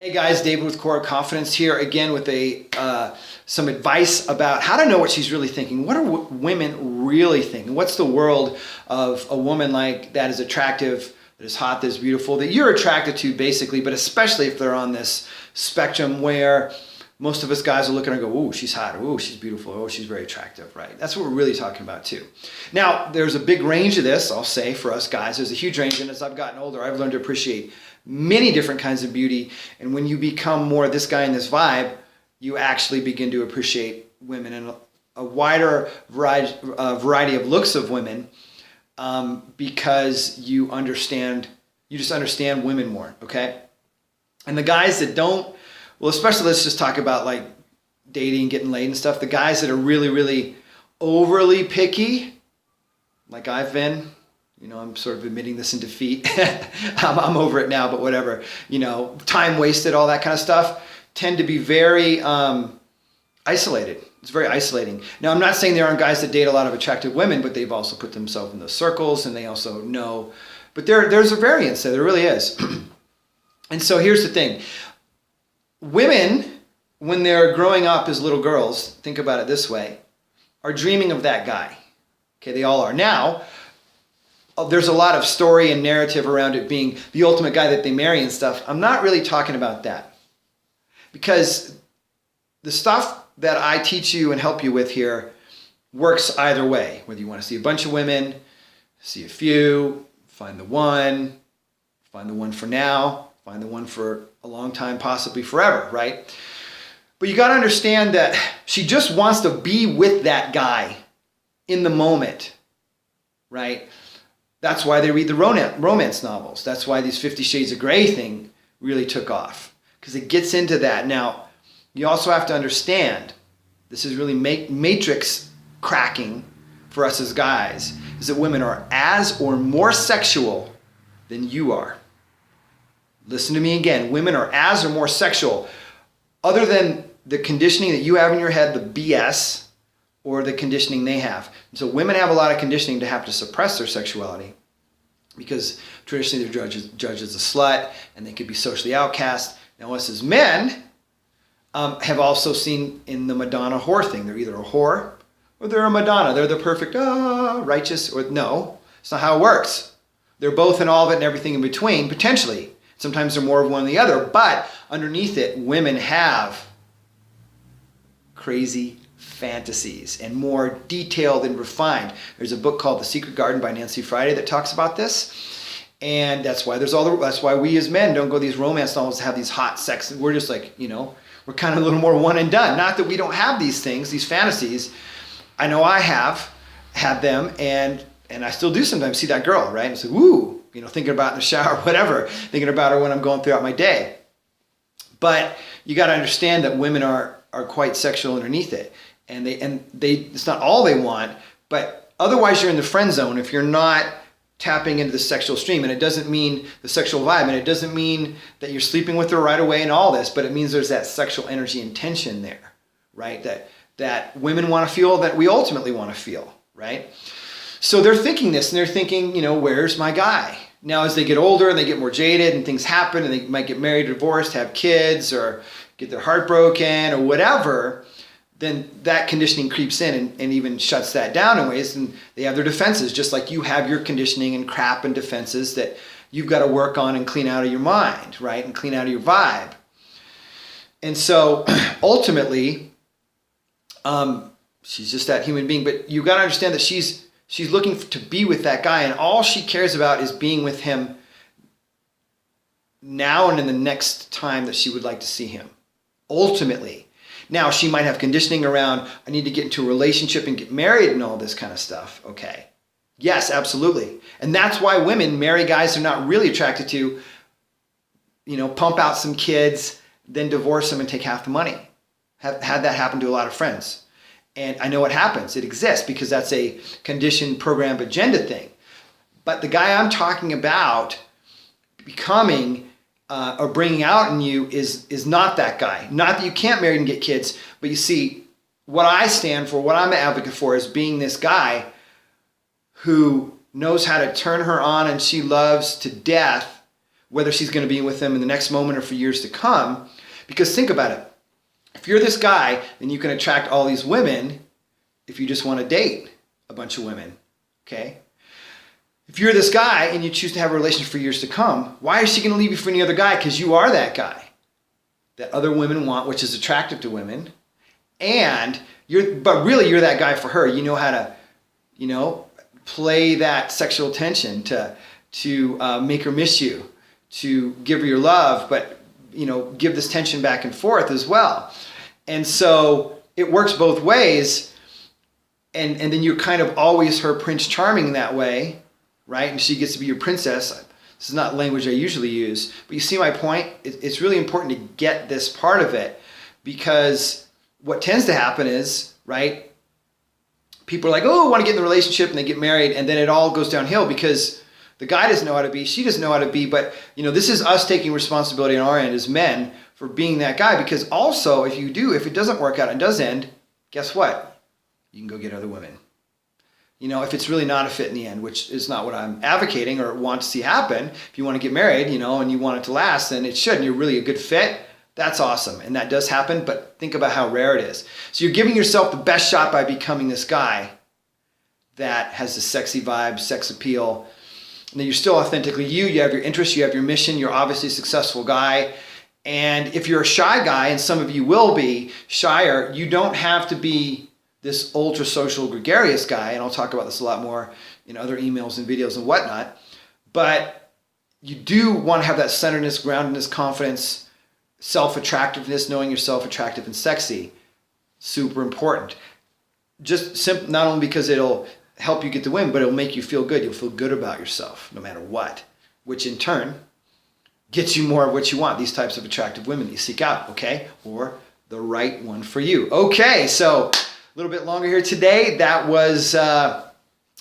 Hey guys, David with Core Confidence here again with some advice about how to know what she's really thinking. What are women really thinking? What's the world of a woman like that is attractive, that is hot, that is beautiful, that you're attracted to basically, but especially if they're on this spectrum where most of us guys are looking and go, ooh, she's hot, ooh, she's beautiful, oh, she's very attractive, right? That's what we're really talking about too. Now, there's a big range of this, I'll say, for us guys. There's a huge range, and as I've gotten older, I've learned to appreciate many different kinds of beauty, and when you become more this guy in this vibe, you actually begin to appreciate women and a wider variety of looks of women because you just understand women more, okay? And the guys that don't, well, especially let's just talk about like dating, getting laid and stuff. The guys that are really, really overly picky, like I've been, you know, I'm sort of admitting this in defeat. I'm over it now, but whatever. You know, time wasted, all that kind of stuff, tend to be very isolated. It's very isolating. Now, I'm not saying there aren't guys that date a lot of attractive women, but they've also put themselves in those circles and they also know. But there's a variance there really is. And so here's the thing. Women, when they're growing up as little girls, think about it this way, are dreaming of that guy. Okay, they all are. Now, there's a lot of story and narrative around it being the ultimate guy that they marry and stuff. I'm not really talking about that. Because the stuff that I teach you and help you with here works either way. Whether you want to see a bunch of women, see a few, find the one for now, find the one for a long time, possibly forever, right? But you got to understand that she just wants to be with that guy in the moment, right? That's why they read the romance novels. That's why these 50 Shades of Grey thing really took off, because it gets into that. Now, you also have to understand, this is really matrix cracking for us as guys, is that women are as or more sexual than you are. Listen to me again. Women are as or more sexual, other than the conditioning that you have in your head, the BS, or the conditioning they have. And so women have a lot of conditioning to have to suppress their sexuality because traditionally they're judged as a slut and they could be socially outcast. Now us as men have also seen in the Madonna whore thing. They're either a whore or they're a Madonna. They're the perfect, righteous, or no. It's not how it works. They're both and all of it and everything in between, potentially. Sometimes they're more of one than the other, but underneath it, women have crazy fantasies and more detailed and refined. There's a book called The Secret Garden by Nancy Friday that talks about this, and that's why that's why we as men don't go these romance novels to have these hot sex. We're just like, you know, we're kind of a little more one and done. Not that we don't have these things, these fantasies. I know I have had them, and I still do sometimes see that girl, right? And it's like, woo. You know, thinking about in the shower, whatever, thinking about her when I'm going throughout my day. But you got to understand that women are quite sexual underneath it. And it's not all they want, but otherwise you're in the friend zone if you're not tapping into the sexual stream. And it doesn't mean the sexual vibe, and it doesn't mean that you're sleeping with her right away and all this, but it means there's that sexual energy and tension there, right? That women want to feel, that we ultimately want to feel, right? So they're thinking this, and they're thinking, you know, where's my guy? Now, as they get older and they get more jaded and things happen and they might get married, divorced, have kids, or get their heart broken or whatever, then that conditioning creeps in and even shuts that down in ways, and they have their defenses, just like you have your conditioning and crap and defenses that you've got to work on and clean out of your mind, right? And clean out of your vibe. And so ultimately, she's just that human being, but you got to understand that she's looking to be with that guy, and all she cares about is being with him now and in the next time that she would like to see him, ultimately. Now, she might have conditioning around, I need to get into a relationship and get married and all this kind of stuff. Okay. Yes, absolutely. And that's why women marry guys they're not really attracted to, you know, pump out some kids, then divorce them and take half the money. Have had that happen to a lot of friends. And I know what happens. It exists because that's a conditioned program agenda thing. But the guy I'm talking about becoming or bringing out in you is not that guy. Not that you can't marry and get kids, but you see, what I stand for, what I'm an advocate for is being this guy who knows how to turn her on and she loves to death whether she's going to be with them in the next moment or for years to come. Because think about it. If you're this guy, then you can attract all these women if you just want to date a bunch of women, okay? If you're this guy and you choose to have a relationship for years to come, why is she going to leave you for any other guy? Because you are that guy that other women want, which is attractive to women. And but really you're that guy for her. You know how to, play that sexual tension to make her miss you, to give her your love, but, give this tension back and forth as well. And so it works both ways. And then you're kind of always her Prince Charming that way, right? And she gets to be your princess. This is not language I usually use, but you see my point? It's really important to get this part of it, because what tends to happen is, right, people are like, oh, I want to get in the relationship, and they get married, and then it all goes downhill because the guy doesn't know how to be, she doesn't know how to be, but this is us taking responsibility on our end as men for being that guy, because also if it doesn't work out and does end, guess what? You can go get other women. If it's really not a fit in the end, which is not what I'm advocating or want to see happen. If you want to get married, and you want it to last, then it should, and you're really a good fit, that's awesome. And that does happen, but think about how rare it is. So you're giving yourself the best shot by becoming this guy that has the sexy vibe, sex appeal, and then you're still authentically you. You have your interests, you have your mission, you're obviously a successful guy. And if you're a shy guy, and some of you will be shyer, you don't have to be this ultra social gregarious guy, and I'll talk about this a lot more in other emails and videos and whatnot, but you do want to have that centeredness, groundedness, confidence, self-attractiveness, knowing yourself attractive and sexy. Super important. Not only because it'll help you get the win, but it'll make you feel good. You'll feel good about yourself no matter what, which in turn gets you more of what you want, these types of attractive women that you seek out, okay? Or the right one for you. Okay, so a little bit longer here today. That was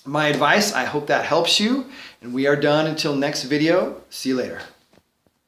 my advice. I hope that helps you. And we are done until next video. See you later.